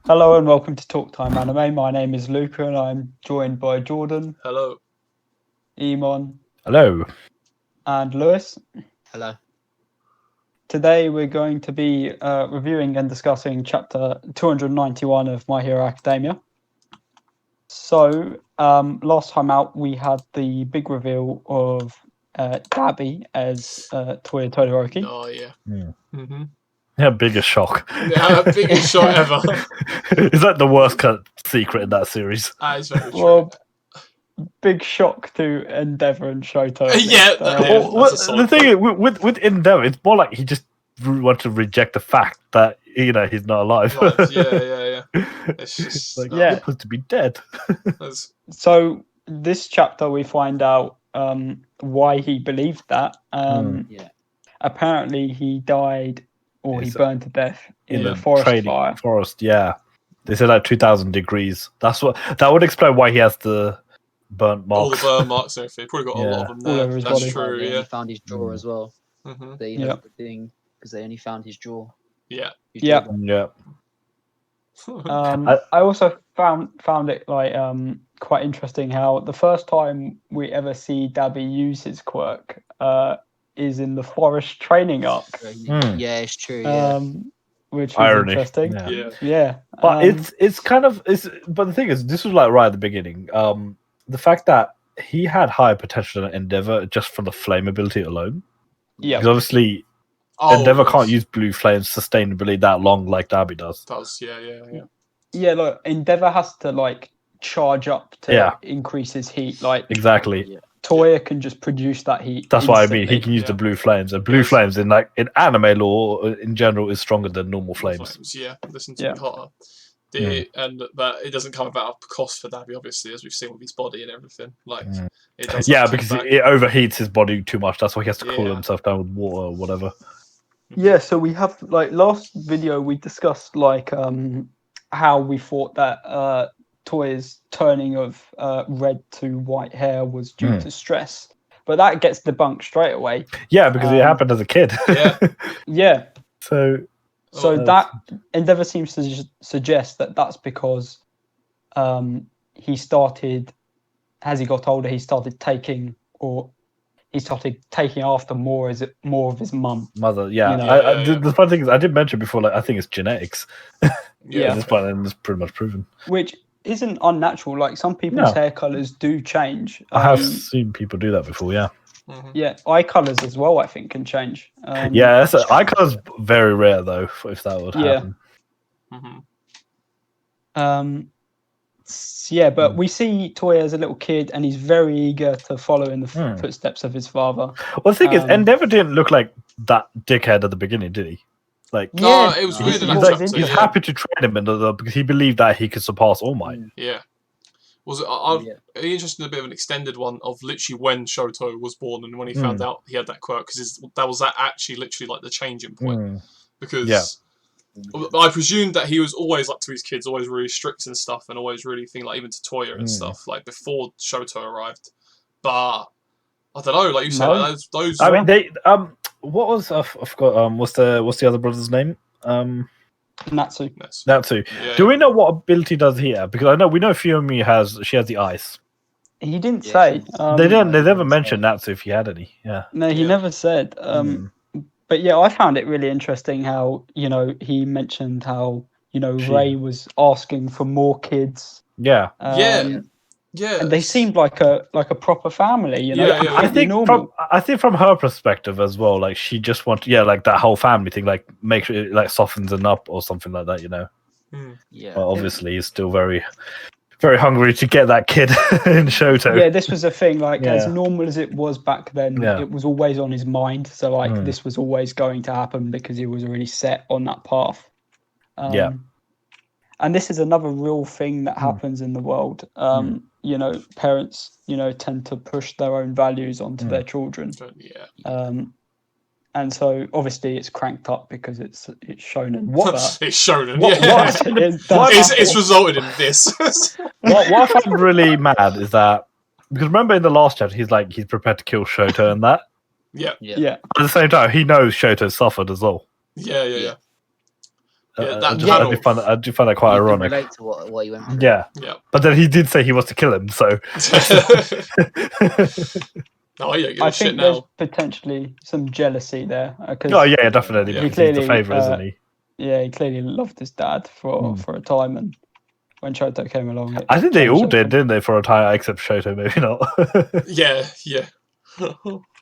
Hello and welcome to Talk Time Anime. My name is Luca and I'm joined by Jordan, Hello. Emon, Hello. and Lewis. Hello. Today we're going to be reviewing and discussing chapter 291 of My Hero Academia. So, last time out we had the big reveal of Dabi as Toya Todoroki. Oh yeah. Mm-hmm. Yeah, biggest shock. Yeah, biggest shock ever. Is that the worst cut secret in that series? That is very true. Well, big shock to Endeavor and Shoto. Yeah, The thing is, with Endeavor, it's more like he just wanted to reject the fact that he's not alive. Right, yeah. It's just like, yeah. You're supposed to be dead. So this chapter we find out why he believed that. Apparently he died or he burned to death in the forest fire. Forest, yeah. They said like 2,000 degrees. That would explain why he has the burnt marks. All the burn marks and everything. Probably got a lot of them All there. over his That's body. true. They Yeah. only found his jaw as well. Mm-hmm. They the thing because they only found his jaw. Yeah. Yeah. I also found it like quite interesting how the first time we ever see Dabi use his quirk is in the forest training arc. Yeah, it's true. Yeah. Which was Irony. interesting. Yeah. But it's kind of but the thing is, this was like right at the beginning. The fact that he had higher potential than Endeavor just from the flame ability alone. Yeah. Because obviously Endeavor can't use blue flames sustainably that long like Dabi does. Yeah, look, Endeavor has to like charge up to increase his heat. Like exactly. Toya can just produce that heat. That's what I mean. He can use the blue flames, and blue flames in anime lore in general is stronger than normal flames. Yeah, listen to me hotter. But it doesn't come about a cost for Dabi, obviously, as we've seen with his body and everything. Like, it does because it overheats his body too much. That's why he has to cool himself down with water or whatever. Yeah, so we have like last video we discussed like how we thought that Toya's turning of red to white hair was due to stress, but that gets debunked straight away. Yeah, because it happened as a kid. Yeah. So that Endeavor seems to suggest that that's because he started, as he got older, he started taking after more of his mother. Yeah. The funny thing is, I did mention before, like I think it's genetics. Yeah. This point, and it's pretty much proven. Which isn't unnatural. Like some people's hair colors do change. I have seen people do that before. Yeah. Mm-hmm. Yeah, eye colors as well. I think can change. Eye colors very rare though. If that would happen. But we see Toya as a little kid, and he's very eager to follow in the footsteps of his father. Well, the thing is, Endeavor didn't look like that dickhead at the beginning, did he? Like, it was weird. He's happy to train him because he believed that he could surpass All Might. Yeah. I'm interested in a bit of an extended one of literally when Shoto was born and when he found out he had that quirk, because that was actually literally like the changing point. Because I presumed that he was always like to his kids, always really strict and stuff, and always really like even to Toya and stuff, like before Shoto arrived. But I don't know, like you said, those. I mean, they what was I forgot? What's the other brother's name? Natsu. Yeah. Do we know what ability does he have? Because I know we know Fumi has the ice. He didn't say. They never mentioned Natsu if he had any. Yeah. No, he never said. But yeah, I found it really interesting how he mentioned how Ray was asking for more kids. Yeah. Yeah, and they seemed like a proper family, I think from her perspective as well, like she just wanted, like that whole family thing, like make sure it like softens him up or something like that, Yeah. But obviously, he's still very, very hungry to get that kid in Shoto. Yeah, this was a thing. Like as normal as it was back then, it was always on his mind. So like this was always going to happen because he was already set on that path. And this is another real thing that happens in the world. Parents, tend to push their own values onto their children. And so obviously it's cranked up because it's shonen. It's shonen. It's resulted in this. what I find really mad is that, because remember in the last chapter he's prepared to kill Shoto and that. Yeah. Yeah. At the same time, he knows Shoto suffered as well. Yeah. I do find that quite You can ironic. relate to what he went through. Yeah. But then he did say he wants to kill him, so. Oh yeah, I think there's potentially some jealousy there. Oh yeah, definitely. He Because clearly, he's the favourite, isn't he? Yeah, he clearly loved his dad for a time, and when Shoto came along, I think they all did, didn't they, for a time, except Shoto, maybe not. Yeah.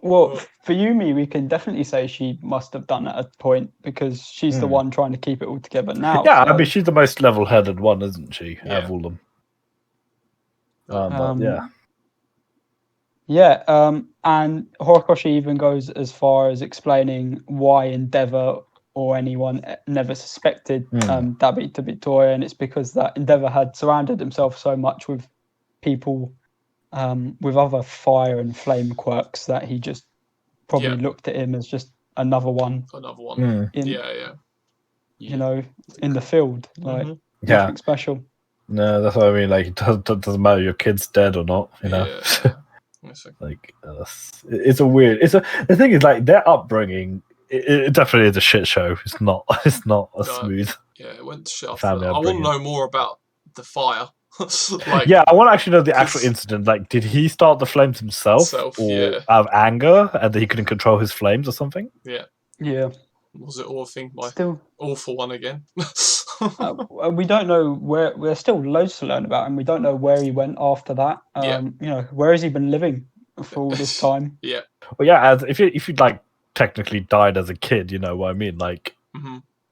Well, for Yumi, we can definitely say she must have done at a point because she's the one trying to keep it all together now. Yeah, so. I mean, she's the most level-headed one, isn't she? Out of all of them. But yeah. Yeah, and Horikoshi even goes as far as explaining why Endeavour or anyone never suspected Dabi to be Toya, and it's because that Endeavour had surrounded himself so much with people with other fire and flame quirks that he just probably looked at him as just another one. You know, in the field, like nothing special. No, that's what I mean. Like, it doesn't matter if your kid's dead or not. You know. Like it's a weird. The thing is, like, their upbringing. It definitely is a shit show. It's not a smooth. Yeah, it went to shit. I family want to know more about the fire. Yeah, I want to actually know the actual incident. Like, did he start the flames himself or out of anger, and that he couldn't control his flames or something? Yeah. Was it all a thing by still awful one again? We don't know where. There's still loads to learn about him. We don't know where he went after that. You know, where has he been living for all this time? Well, yeah. If you like technically died as a kid, you know what I mean. Like,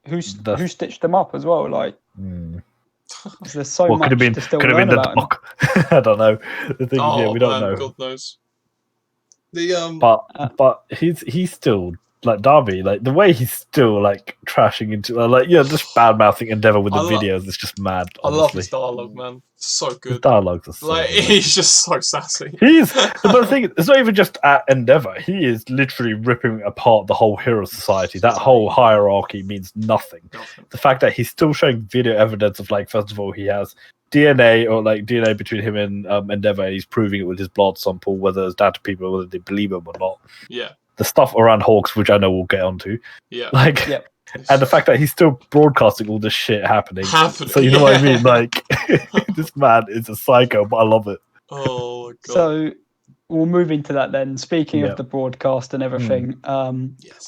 who stitched him up as well? Like, there's so much to still could have learn been the about doc. I don't know. The thing is, we don't know. God knows. But he's still. Like Dabi, like the way he's still like trashing into just bad mouthing Endeavour with the videos. It's just mad. Honestly. I love his dialogue, man. It's so good. His dialogues are so like good. He's just so sassy. But the thing is, it's not even just at Endeavour. He is literally ripping apart the whole hero society. That whole hierarchy means nothing. The fact that he's still showing video evidence of, like, first of all, he has DNA between him and Endeavour, and he's proving it with his blood sample, whether it's down to people, whether they believe him or not. Yeah. The stuff around Hawks, which I know we'll get onto. Yeah. Like, and the fact that he's still broadcasting all this shit happening. So you know what I mean? Like, this man is a psycho, but I love it. Oh my god. So we'll move into that then. Speaking of the broadcast and everything,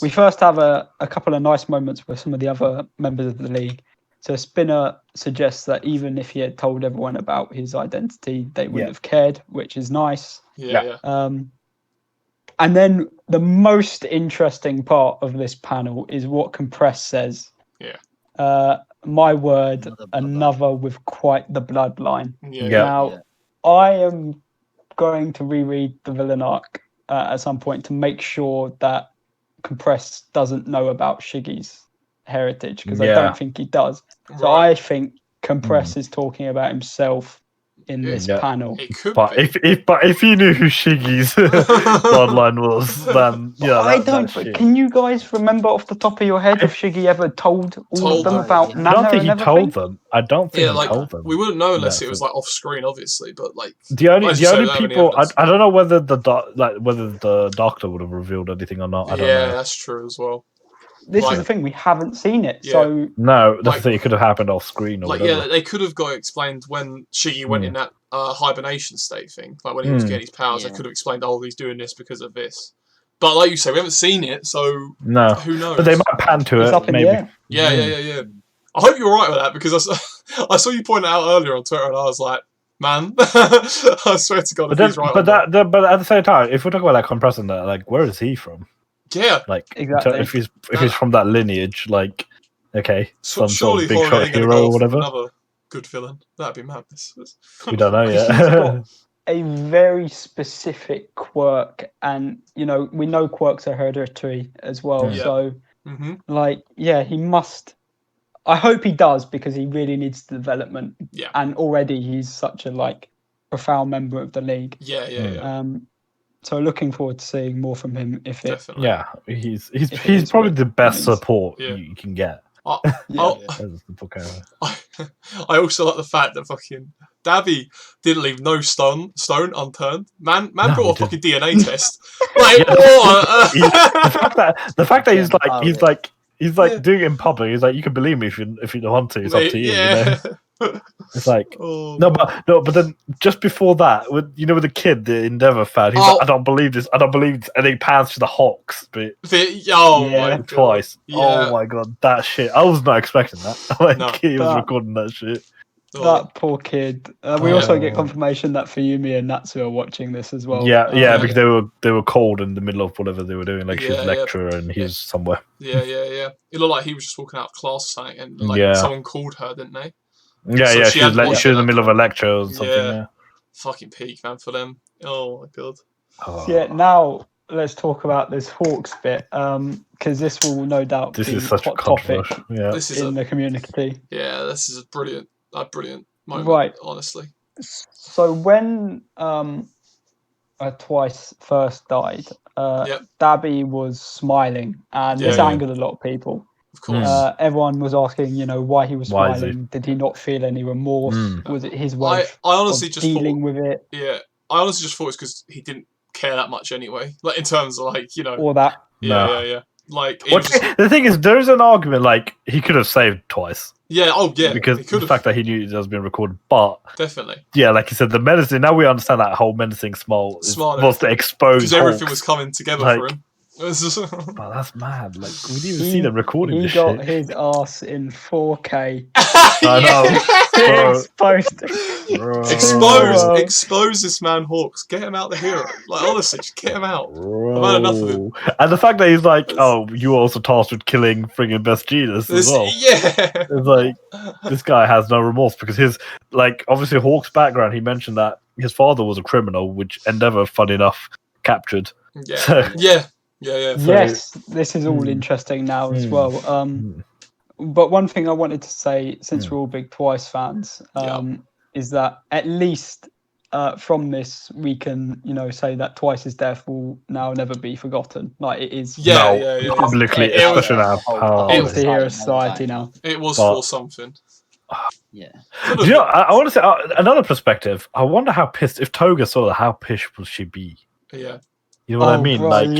we first have a couple of nice moments with some of the other members of the league. So Spinner suggests that even if he had told everyone about his identity, they wouldn't have cared, which is nice. And then the most interesting part of this panel is what Compress says. My word, another with quite the bloodline. Now, I am going to reread the villain arc at some point to make sure that Compress doesn't know about Shiggy's heritage, because I don't think he does. So I think Compress is talking about himself in this panel. But if you knew who Shiggy's bloodline was, then I don't. Can you guys remember off the top of your head if Shiggy ever told of them about Nana? I don't think he told them. I don't think he told them. We wouldn't know unless it was like off screen, obviously. But like the only people, I don't know whether the doctor would have revealed anything or not. I don't know. That's true as well. This is the thing, we haven't seen it, so no, that's the thing. It could have happened off screen, or whatever. They could have got explained when Shiggy went in that hibernation state thing, like when he was getting his powers. They could have explained, he's doing this because of this. But like you say, we haven't seen it, so no, who knows? But they might pan to it's it, up in maybe. The air. Yeah. I hope you're right with that, because I saw you point it out earlier on Twitter, and I was like, man, I swear to God, he's right. But at the same time, if we're talking about like compressing that, like, where is he from? Yeah, like exactly. If he's from that lineage, like, okay, some sort of big Jorge shot hero or whatever. Another good villain. That'd be madness. We don't know yet. He's got a very specific quirk, and we know quirks are hereditary as well. So, he must. I hope he does, because he really needs the development. Yeah, and already he's such a profound member of the league. Yeah. So looking forward to seeing more from him. Definitely. Yeah, he's probably the best support you can get. I also like the fact that fucking Dabi didn't leave no stone unturned. Man brought a fucking DNA test. Like, the fact that he's like He's like doing it in public. He's like, you can believe me if you don't want to. It's up to you. Yeah. You know? It's like Oh, but then just before that, with the kid, the Endeavor fan, he's like, I don't believe this, and he pans to the Hawks, but my God. twice. Yeah. Oh my God, that shit! I was not expecting that. Like No. he was recording that shit. That poor kid. We also get confirmation that Fuyumi and Natsu are watching this as well. Yeah, because they were cold in the middle of whatever they were doing. Like she's a lecturer and he's somewhere. Yeah. It looked like he was just walking out of class or something, and someone called her, didn't they? Yeah, she was in the middle of a lecture or something. Yeah. Fucking peak, man, for them. Oh my God. Yeah, now let's talk about this Hawks bit, because this will no doubt be is such a topic in the community. Yeah, this is a brilliant moment, right? Honestly. So when Twice first died, Dabi was smiling, and this angered a lot of people. Of course. Everyone was asking, why he was smiling. Did he not feel any remorse? Was it his way I honestly of just dealing with it? Yeah, I honestly just thought it's because he didn't care that much anyway. Like in terms of or that. Yeah. Like the thing is, there is an argument like he could have saved Twice. Yeah. Oh yeah. Because the fact that he knew it was being recorded, but definitely. Yeah, like you said, the menacing. Now we understand that whole menacing smile was to expose because everything was coming together for him. Oh, that's mad. Like we didn't even see them recording this shit. He got his ass in 4K. I know. Expose this man, Hawks. Get him out the hero. Like honestly, just get him out. I've had enough of him. And the fact that he's like, oh, you were also tasked with killing friggin' Best Genius as well. Yeah. It's like this guy has no remorse because his obviously Hawk's background, he mentioned that his father was a criminal, which Endeavor, funny enough, captured. Yeah. So, Yeah. Yes, this is all interesting now as well. But one thing I wanted to say, since we're all big Twice fans, is that at least from this we can, say that Twice's death will now never be forgotten. Like it is. Publicly, especially now. It's the hero society now. It was for something. Yeah. I want to say another perspective. I wonder how pissed if Toga saw that. How pissed will she be? Yeah. You know what I mean? Bro, like, you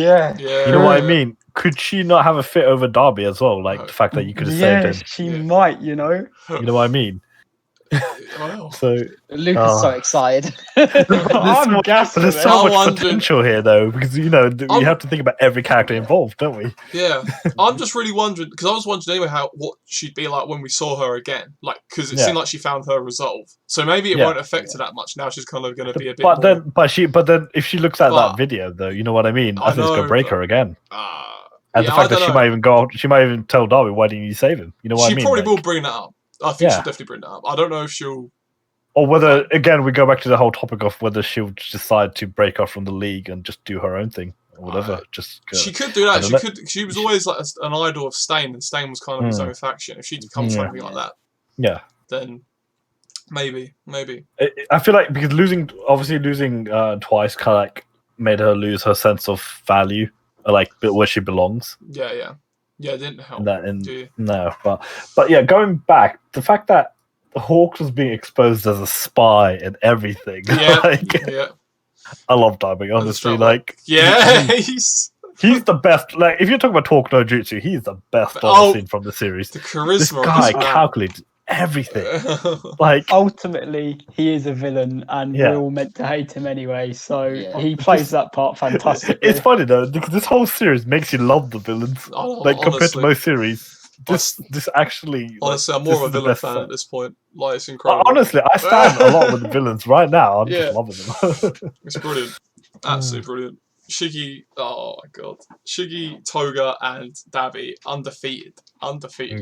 know what I mean? Could she not have a fit over Dabi as well? Like the fact that you could have saved him. She might. You know what I mean? So Luke is so excited. I'm gassed. There's so much potential here, though, because we have to think about every character involved, don't we? Yeah, I'm just really wondering because I was wondering anyway what she'd be like when we saw her again, like because it seemed like she found her resolve. So maybe it won't affect her that much. Now she's kind of going to be a bit. But then if she looks at that video, though, you know what I mean? I think it's going to break her again. And the fact that she might even tell Dabi, why didn't you save him? You know what I mean? She probably will bring that up. I think she'll definitely bring that up. I don't know if she'll... Or whether, again, we go back to the whole topic of whether she'll decide to break off from the league and just do her own thing. Or whatever. She could do that. She was always like an idol of Stain, and Stain was kind of his own faction. If she'd become something like that, then maybe. I feel like because losing Twice kind of like made her lose her sense of value, like where she belongs. Yeah, it didn't help. No, but yeah, going back, the fact that Hawks was being exposed as a spy and everything. Yeah, I love Dabi, honestly. He's the best. Like, if you're talking about Talk no Jutsu, he's the best I've seen from the series. The charisma. This guy calculates everything. Like, ultimately, he is a villain, and we're all meant to hate him anyway. So he plays that part fantastically. It's funny though, because this whole series makes you love the villains. Compared to most series. This actually... Honestly, I'm more of a villain fan at this point. Like, it's incredible. Honestly, I stand a lot with the villains right now. I'm just loving them. It's brilliant. Absolutely brilliant. Shiggy, oh my god. Shiggy, Toga, and Dabi, undefeated.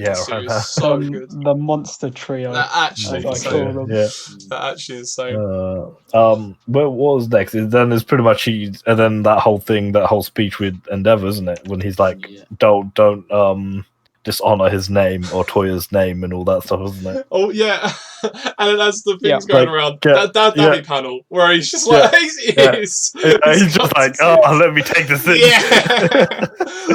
Yeah, series. So good. The monster trio. They're actually insane. They're actually insane. What was next? Then it's pretty much and then that whole speech with Endeavor, isn't it? When he's like, don't dishonor his name or Toya's name and all that stuff, isn't it? Oh yeah, and that's the things going around that Dabi panel where he's just like he's just like, oh, let me take this in.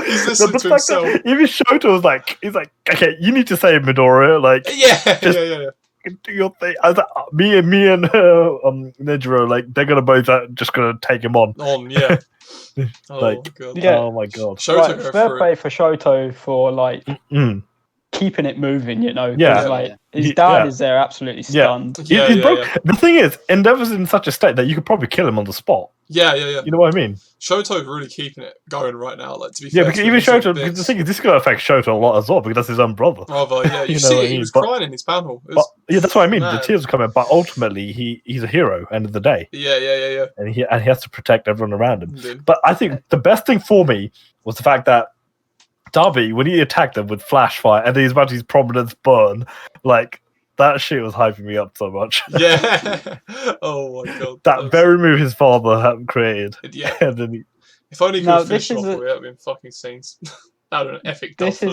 He's listening to himself. Even Shoto was like, he's like, okay, you need to say Midoriya, like, fucking do your thing. Me and Nejiro, like they're gonna both just gonna take him on. Yeah. Like, God. Yeah. Oh my god. Shoto Like, fair play for Shoto for like keeping it moving, you know. 'Cause, Yeah. like his dad is there absolutely stunned. The thing is, Endeavor's in such a state that you could probably kill him on the spot. Yeah. You know what I mean? Shoto's really keeping it going right now. Like, to be fair, because even Shoto, because the thing is, this is gonna affect Shoto a lot as well because that's his own brother. Yeah, you see it. He was crying in his panel. That's what I mean. The tears are coming, but ultimately, he's a hero. End of the day. Yeah. And he has to protect everyone around him. Indeed. But I think the best thing for me was the fact that Dabi, when he attacked him with flash fire and he's about his prominence burn, like that shit was hyping me up so much. Yeah. Oh my god. That very move his father had created. Yeah. And then if only he could have finished off the way, that would have been fucking scenes. That would have been epic. This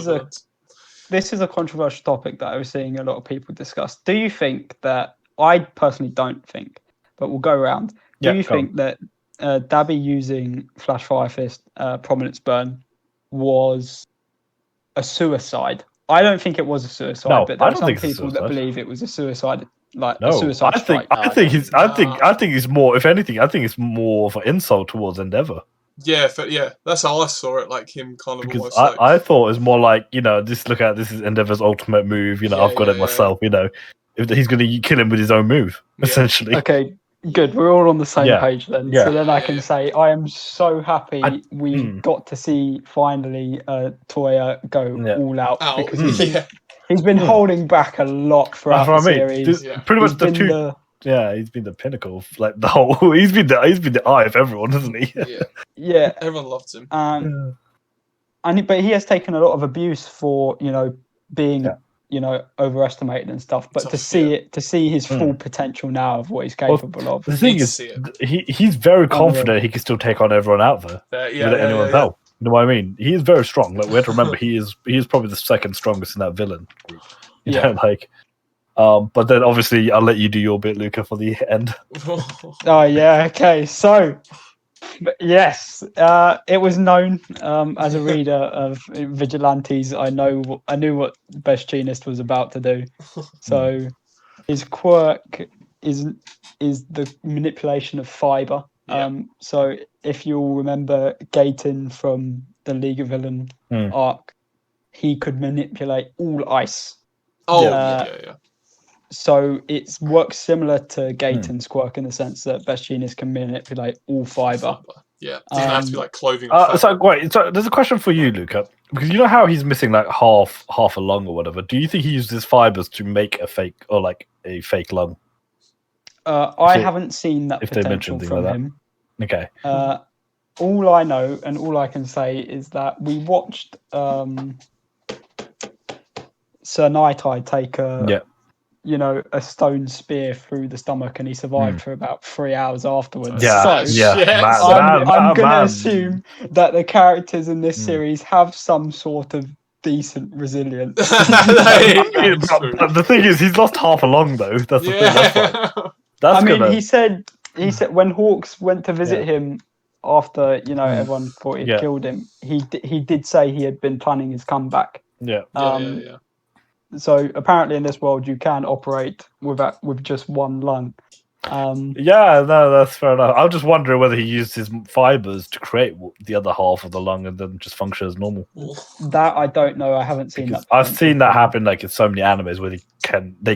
is a controversial topic that I was seeing a lot of people discuss. Do you think that, I personally don't think, but we'll go around. Do you think that Dabi using Flash Fire Fist, Prominence Burn, was a suicide? I don't think it was a suicide, but there are some people that believe it was a suicide. A suicide strike. I think he's more. If anything, I think it's more of an insult towards Endeavor. Yeah, that's how I saw it. Like him, kind of. Because I thought it was more like, this is Endeavor's ultimate move. I've got it myself. If he's going to kill him with his own move, essentially. Okay, good. We're all on the same page then. Yeah. So then I can say I am so happy we got to see finally Toya go all out because he's been holding back a lot throughout the series. Pretty much he's been the pinnacle of like the whole. He's been the eye of everyone, hasn't he? Yeah. Everyone loves him. But he has taken a lot of abuse for being overestimated and stuff. But to see his full potential now of what he's capable of. The thing is, he's very confident he can still take on everyone out there without anyone's help. You know what I mean? He is very strong. Like we have to remember, he is probably the second strongest in that villain group. But then obviously I'll let you do your bit, Luca, for the end. Okay. So yes, it was known as a reader of Vigilantes. I knew what Best Genist was about to do. So his quirk is the manipulation of fiber. So if you'll remember Gaten from the League of Villain arc, he could manipulate all ice. So it works similar to Gaten's quirk in the sense that Best Genist can manipulate all fiber. Yeah, it doesn't have to be like clothing. So there's a question for you, Luca, because you know how he's missing like half a lung or whatever. Do you think he uses fibers to make a fake lung? I haven't seen that potential from him. Okay. All I know and all I can say is that we watched Sir Nighttide take a stone spear through the stomach, and he survived for about 3 hours afterwards. I'm going to assume that the characters in this series have some sort of decent resilience. The thing is, he's lost half a lung though. That's the thing. He said when Hawks went to visit him after everyone thought he'd killed him, he did say he had been planning his comeback. So apparently in this world you can operate with just one lung. That's fair enough. I was just wondering whether he used his fibers to create the other half of the lung and then just function as normal. That I don't know. I haven't seen that. I've seen that happen like in so many animes where they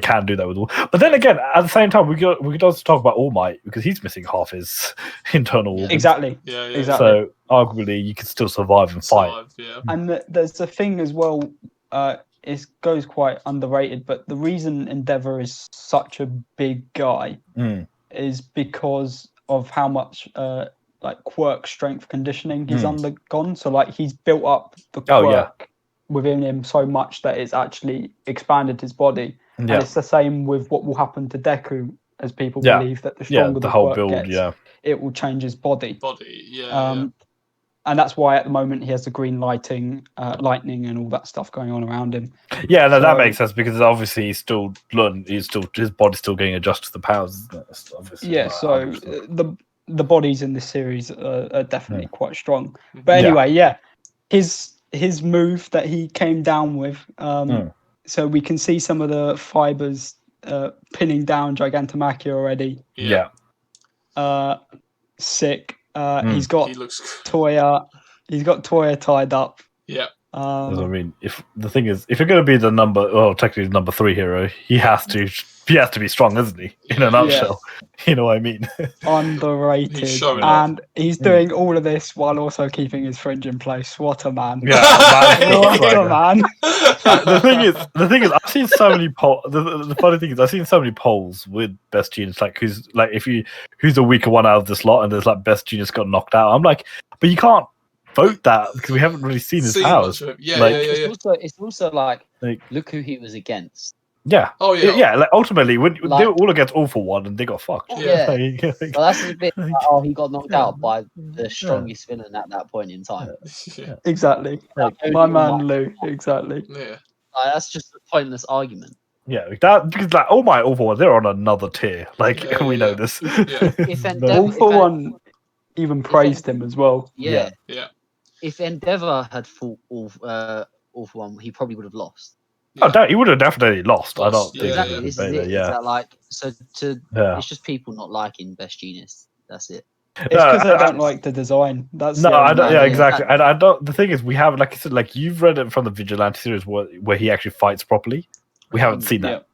can do that with all. But then again, at the same time, we could also talk about All Might because he's missing half his internal organs. Exactly. Exactly. So arguably, you can still survive and fight. And there's the thing as well. It goes quite underrated, but the reason Endeavor is such a big guy is because of how much quirk strength conditioning he's undergone. So like he's built up the quirk within him so much that it's actually expanded his body. And it's the same with what will happen to Deku, as people believe that the stronger the whole build gets, it will change his body. And that's why at the moment he has the green lightning and all that stuff going on around him. That makes sense because obviously his body's still getting adjusted to the powers, isn't it? So the bodies in this series are definitely quite strong. But anyway, his move that he came down with. So we can see some of the fibers pinning down Gigantomachia already. Yeah. Sick. He He looks. Toya. He's got Toya tied up. Yeah. I mean, if the thing is, if you're going to be the technically number 3 hero, he has to be strong, isn't he? In a nutshell, you know what I mean. Underrated, He's showing and he's doing all of this while also keeping his fringe in place. What a man! Yeah, what a man! The thing is, I've seen so many polls. The funny thing is, I've seen so many polls with best genius, like who's the weaker one out of this lot, and there's like best genius got knocked out. I'm like, but you can't vote that because we haven't really seen his powers. It's also like, look who he was against. Yeah. Oh yeah. Yeah. Like ultimately, when they were all against All for One, and they got fucked. Yeah. Well, that's the bit. He got knocked out by the strongest villain at that point in time. Exactly. My man Lou. Exactly. Yeah. That's just a pointless argument. Yeah, because like All for One, they're on another tier. Like we know this. If All for One even praised him as well. Yeah. If Endeavour had fought All for One, he probably would have lost. Oh, he would have definitely lost. I don't think. Exactly. This is it. That like it's just people not liking Best Genius. That's it. It's because they don't like the design. That's I don't. Yeah, exactly. And I don't. The thing is, we have, like I said, like you've read it from the Vigilante series where he actually fights properly. We haven't seen that,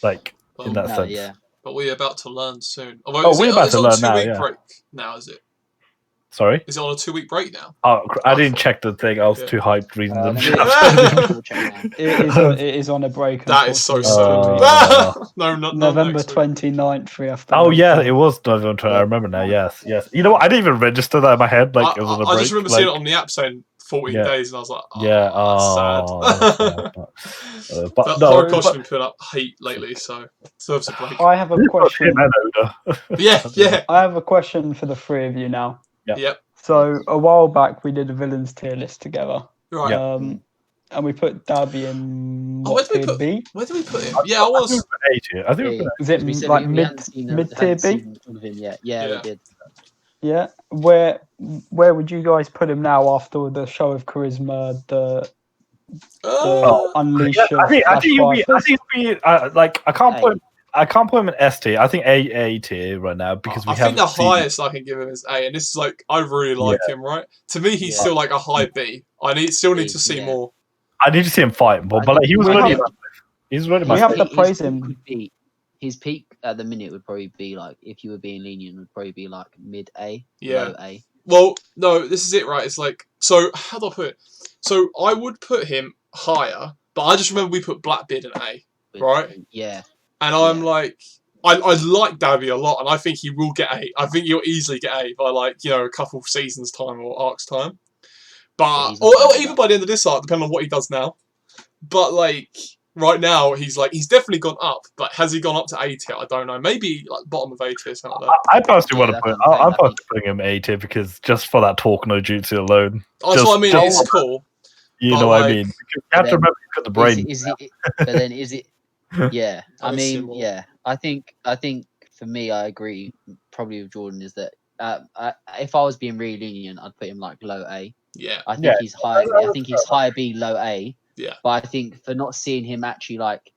like in that sense. Yeah. But we're about to learn soon. We're about to learn now. Yeah. Break now, is it? Sorry? Is it on a 2-week break now? Oh, I didn't check the thing. I was too hyped reading them. It is on a break. That is so sad. No, not November 29th. We have to. Oh yeah, it was November 20th. I remember now. Yes. You know what? I didn't even register that in my head. Like it was on a break. I just remember seeing it on the app saying 14 days, and I was like, that's sad. But Horikoshi has been putting up hate lately, so deserves a break. I have a question. Yeah. I have a question for the three of you now. Yep. So a while back we did a villains tier list together. Right. And we put Dabi in where did we put him? Yeah, I was. A tier. I think we put was it like mid tier B? Yeah, we did. Yeah. Where would you guys put him now after the show of charisma, the unleash? I think I can't put him in S tier. I think A tier right now because I think the highest I can give him is A, and this is like I really like him. Right, to me, he's still like a high B. I still need to see more. I need to see him fight more, but like, he was already. He's already. We have to praise him. His peak at the minute would probably be like, if you were being lenient, would probably be like mid A, low A. Well, no, this is it, right? It's like, so how do I put it? So I would put him higher, but I just remember we put Blackbeard in A, right? Yeah. And I'm like, I like Dabi a lot, and I think he will get A. I think he'll easily get A by like, a couple of seasons time or arcs time. But or even by the end of this arc, depending on what he does now. But like right now, he's definitely gone up. But has he gone up to A tier? I don't know. Maybe like bottom of A tier, something like that. I personally want to put. I'm personally putting him A tier because just for that talk no jutsu alone. That's what I mean. It's cool. You know what I mean? You have to remember you got the brain. But then is it? Yeah, I mean, yeah. I think for me, I agree probably with Jordan is that if I was being really lenient, I'd put him like low A. Yeah, I think he's high. I think he's high B, low A. Yeah, but I think for not seeing him actually like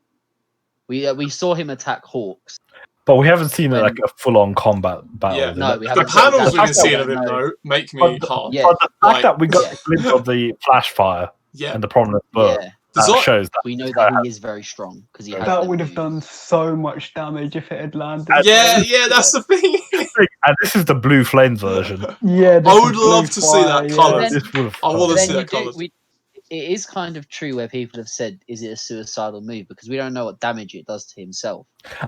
we saw him attack Hawks, but we haven't seen like a full-on combat battle. Yeah, no, we haven't. The panels we've been seeing of him though make me hard. Yeah, but the fact that we got a glimpse of the flash fire and the prominent burn. Yeah. That shows that we know that he is very strong because that would have done so much damage if it had landed. Yeah, that's the thing. And this is the blue flames version. Yeah, I would love to see that colour. I want to see that colour. It is kind of true where people have said, "Is it a suicidal move?" Because we don't know what damage it does to himself.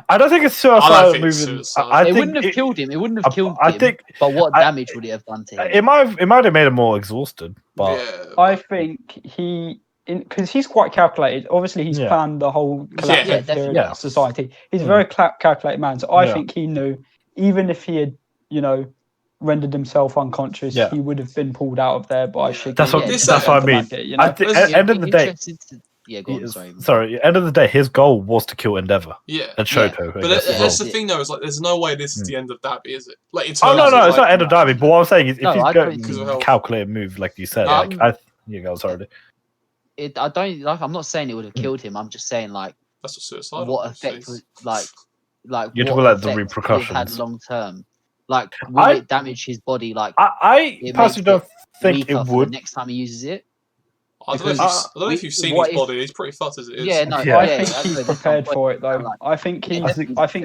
I don't think it's suicidal move. It wouldn't have killed him. It wouldn't have killed him. But what damage would it have done to him? It might have made him more exhausted. But I think because he's quite calculated. Obviously, he's planned the whole collective society. He's a very calculated man. So I think he knew, even if he had, rendered himself unconscious, he would have been pulled out of there by Shiggy. That's what I mean. At the end of the day, end of the day, his goal was to kill Endeavour. Yeah, and Shoto. But that's the thing, though. Is like, there's no way this is the end of Dabi, is it? Like, no, it's not end of Dabi. But what I'm saying is, if he's going a calculated move, like you said, sorry. I'm not saying it would have killed him. I'm just saying, like, That's what suicidal. what effect was like You're what talking about the effect repercussions. it had long term. Like, will it damage his body? Like, I it personally don't think it weaker for would. the next time he uses it. I don't know if you've seen his body. He's pretty fucked as it is. Yeah, no, Yeah. I yeah, think yeah, he's that's prepared the for it though. Like, I think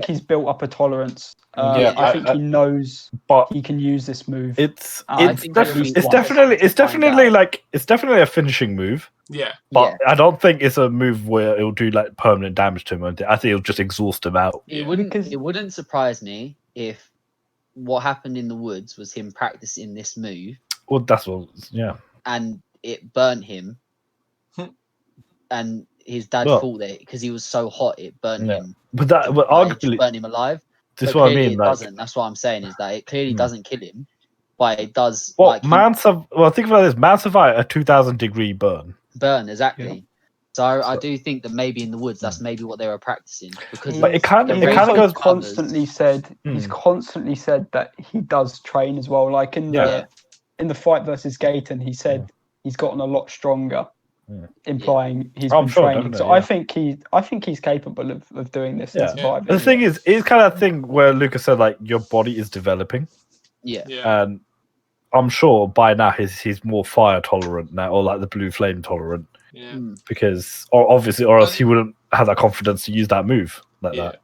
he's built up a tolerance. Yeah, I think he knows but he can use this move. it's I think at least once. definitely a finishing move. Yeah. But I don't think it's a move where it'll do like permanent damage to him. I think it'll just exhaust him out. Yeah. It wouldn't surprise me if what happened in the woods was him practicing this move. Well, that's what. Yeah. And it burnt him. And his dad thought that because he was so hot, it burnt him. But arguably, it burnt him alive. This is so what I mean. It doesn't. That's what I'm saying is that it clearly doesn't kill him, but it does. Well, think about this. Man survived a 2,000-degree burn. Exactly. Yeah. So I do think that maybe in the woods, that's maybe what they were practicing. Because but it kind of goes. He's constantly said that he does train as well. Like in the fight versus Gayton, he said he's gotten a lot stronger. Implying he's been training. So I think he's capable of doing this and surviving. The thing is, it's kind of thing where Lucas said like your body is developing. Yeah. And I'm sure by now he's more fire tolerant now, or like the blue flame tolerant. Yeah. Because or else he wouldn't have that confidence to use that move like that.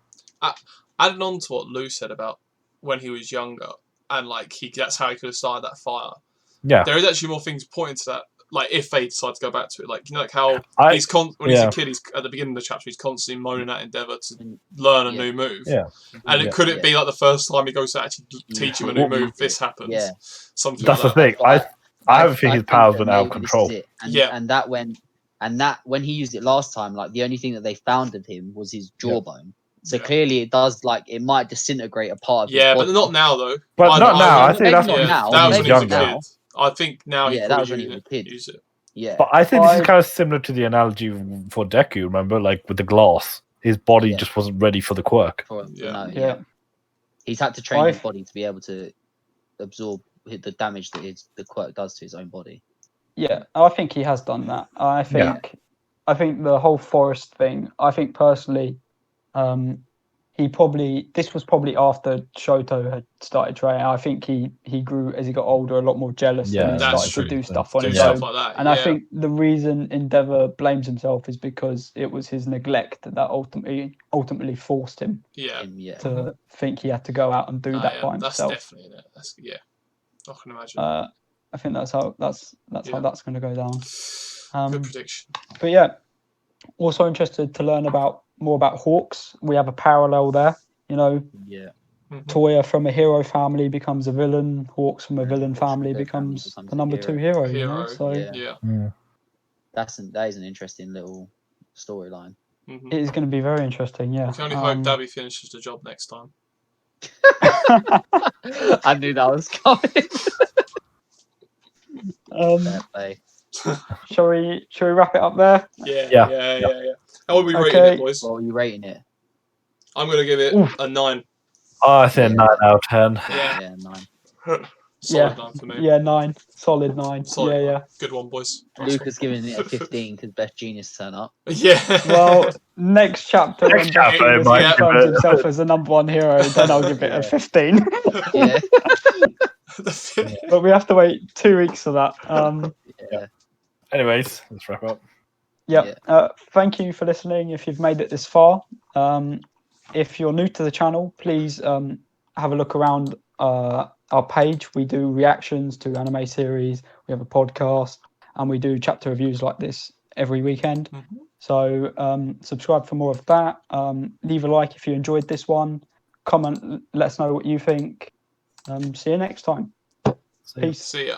Adding on to what Lou said about when he was younger and like that's how he could have started that fire. Yeah. There is actually more things pointing to that. Like if they decide to go back to it, like like how when he's a kid, he's at the beginning of the chapter, he's constantly moaning at Endeavour to learn a new move. Yeah, and could it be like the first time he goes to actually teach him a new move? This happens. Yeah, something. That's like the thing. I don't think his powers went out of control. And that when he used it last time, like the only thing that they found of him was his jawbone. So clearly, it does it might disintegrate a part of. Yeah, but not now though. But not now. I think that's not now. That was when he was a kid. I think now he that was when he was a kid. Use it. Yeah, but I think this is kind of similar to the analogy for Deku. Remember, like with the glass, his body just wasn't ready for the quirk. He's had to train his body to be able to absorb the damage that the quirk does to his own body. Yeah, I think he has done that. I think the whole forest thing. I think personally, this was probably after Shoto had started training. I think he grew as he got older, a lot more jealous, and he started to do stuff on his own. Like that, and I think the reason Endeavour blames himself is because it was his neglect that ultimately forced him to think he had to go out and do that by himself. That's definitely it. I can imagine. I think that's how that's going to go down. Good prediction. But yeah, also interested to learn more about Hawks. We have a parallel there, Toya from a hero family becomes a villain. Hawks from a villain family becomes the number 2 hero. That is an interesting little storyline. It is going to be very interesting. Yeah, we can only hope Dabi finishes the job next time. I knew that was coming. Shall we wrap it up there? Yeah. How are we rating it, boys? What are you rating it? I'm going to give it a 9. Oh, I say 9 out of 10. Yeah, 9. Solid 9 for me. Yeah, 9. Solid 9. Solid 9. Good one, boys. Lucas giving it a 15 because Best Genius turn up. Yeah. Well, next chapter when Best Genius confirms himself as the number 1 hero, then I'll give it a 15. Yeah. But we have to wait 2 weeks for that. Anyways, let's wrap up. Thank you for listening. If you've made it this far, if you're new to the channel, please have a look around our page. We do reactions to anime series. We have a podcast, and we do chapter reviews like this every weekend. So subscribe for more of that. Leave a like if you enjoyed this one. Comment, let us know what you think. See you next time. Peace. See ya.